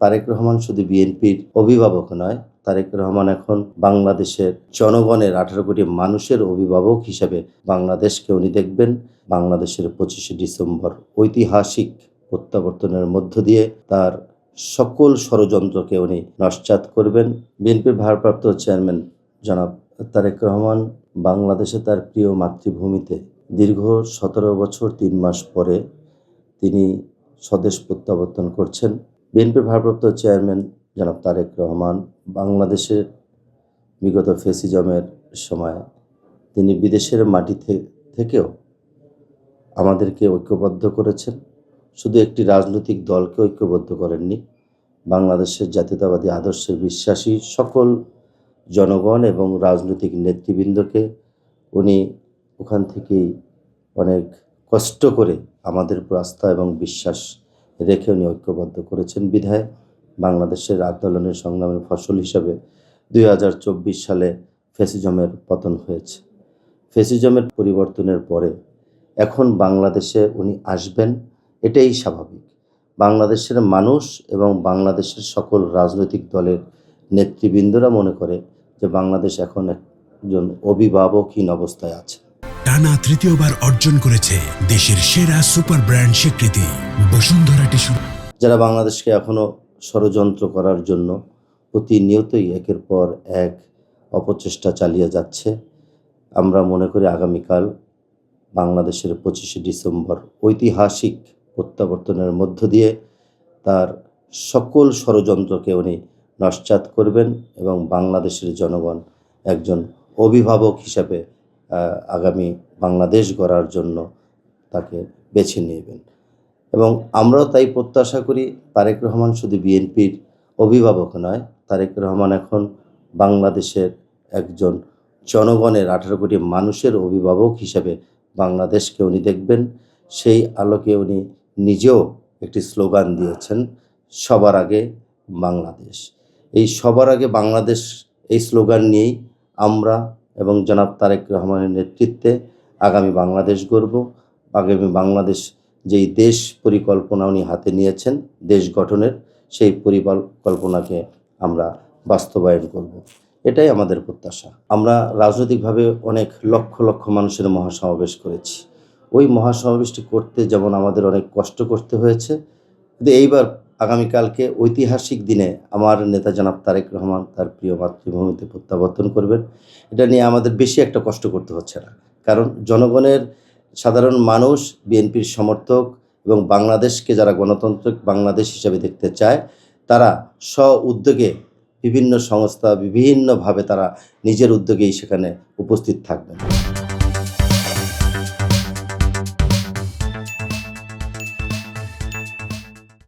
তারেক রহমান শুধু বিএনপির অভিভাবক নয়, তারেক রহমান এখন বাংলাদেশের জনগণের 18 কোটি মানুষের অভিভাবক হিসেবে বাংলাদেশকে উনি দেখবেন। বাংলাদেশের 25শে ডিসেম্বর ঐতিহাসিক প্রত্যাবর্তনের মধ্য দিয়ে তার সকল ষড়যন্ত্রকে উনি নস্যাৎ করবেন। বিএনপির ভারপ্রাপ্ত চেয়ারম্যান জনাব তারেক রহমান বাংলাদেশে তার প্রিয় মাতৃভূমিতে দীর্ঘ 17 বছর 3 মাস পরে তিনি স্বদেশ প্রত্যাবর্তন করছেন। বিএনপির ভারপ্রাপ্ত চেয়ারম্যান জনাব তারেক রহমান বাংলাদেশের বিগত ফ্যাসিজমের সময় তিনি বিদেশের মাটি থেকেও আমাদেরকে ঐক্যবদ্ধ করেছেন। শুধু একটি রাজনৈতিক দলকে ঐক্যবদ্ধ করেননি, বাংলাদেশের জাতীয়তাবাদী আদর্শে বিশ্বাসী সকল জনগণ এবং রাজনৈতিক নেতৃবৃন্দকে উনি ওখান থেকেই অনেক কষ্ট করে আমাদের উপর আস্থা এবং বিশ্বাস রেখে উনি ঐক্যবদ্ধ করেছেন। বিধায় বাংলাদেশের আন্দোলনের সংগ্রামের ফসল হিসাবে 2024 সালে ফ্যাসিজমের পতন হয়েছে। ফ্যাসিজমের পরিবর্তনের পরে এখন বাংলাদেশে উনি আসবেন, এটাই স্বাভাবিক। বাংলাদেশের মানুষ এবং বাংলাদেশের সকল রাজনৈতিক দলের নেতৃবৃন্দরা মনে করে যে বাংলাদেশ এখন একজন অভিভাবকহীন অবস্থায় আছে। টানা তৃতীয়বার অর্জন করেছে দেশের সেরা সুপার ব্র্যান্ড স্বীকৃতি বসুন্ধরা টিস্যু। যারা বাংলাদেশকে এখনো ষড়যন্ত্র করার জন্য প্রতিনিয়তই একের পর এক অপচেষ্টা চালিয়ে যাচ্ছে, আমরা মনে করি আগামীকাল বাংলাদেশের 25শে ডিসেম্বর ঐতিহাসিক প্রত্যাবর্তনের মধ্য দিয়ে তার সকল ষড়যন্ত্রকে উনি নস্যাৎ করবেন এবং বাংলাদেশের জনগণ একজন অভিভাবক হিসাবে আগামী বাংলাদেশ গড়ার জন্য তাকে বেছে নেবেন। এবং আমরাও তাই প্রত্যাশা করি তারেক রহমান শুধু বিএনপির অভিভাবক নয়, তারেক রহমান এখন বাংলাদেশের একজন জনগণের 18 কোটি মানুষের অভিভাবক হিসাবে বাংলাদেশকে উনি দেখবেন। সেই আলোকে উনি নিজেও একটি স্লোগান দিয়েছেন, সবার আগে বাংলাদেশ। এই সবার আগে বাংলাদেশ এই স্লোগান নিয়েই আমরা এবং জনাব তারেক রহমানের নেতৃত্বে আগামী বাংলাদেশ গড়ব। আগামী বাংলাদেশ যেই দেশ পরিকল্পনা উনি হাতে নিয়েছেন দেশ গঠনের, সেই পরিকল্পনাকে আমরা বাস্তবায়ন করব, এটাই আমাদের প্রত্যাশা। আমরা রাজনৈতিকভাবে অনেক লক্ষ লক্ষ মানুষের মহাসমাবেশ করেছি। ওই মহাসমাবেশটি করতে যেমন আমাদের অনেক কষ্ট করতে হয়েছে, কিন্তু এইবার আগামীকালকে ঐতিহাসিক দিনে আমার নেতা জনাব তারেক রহমান তার প্রিয় মাতৃভূমিতে প্রত্যাবর্তন করবেন। এটা নিয়ে আমাদের বেশি একটা কষ্ট করতে হচ্ছে না, কারণ জনগণের সাধারণ মানুষ, বিএনপির সমর্থক এবং বাংলাদেশকে যারা গণতান্ত্রিক বাংলাদেশ হিসাবে দেখতে চায়, তারা উদ্যোগে বিভিন্ন সংস্থা বিভিন্নভাবে তারা নিজের উদ্যোগেই সেখানে উপস্থিত থাকবেন।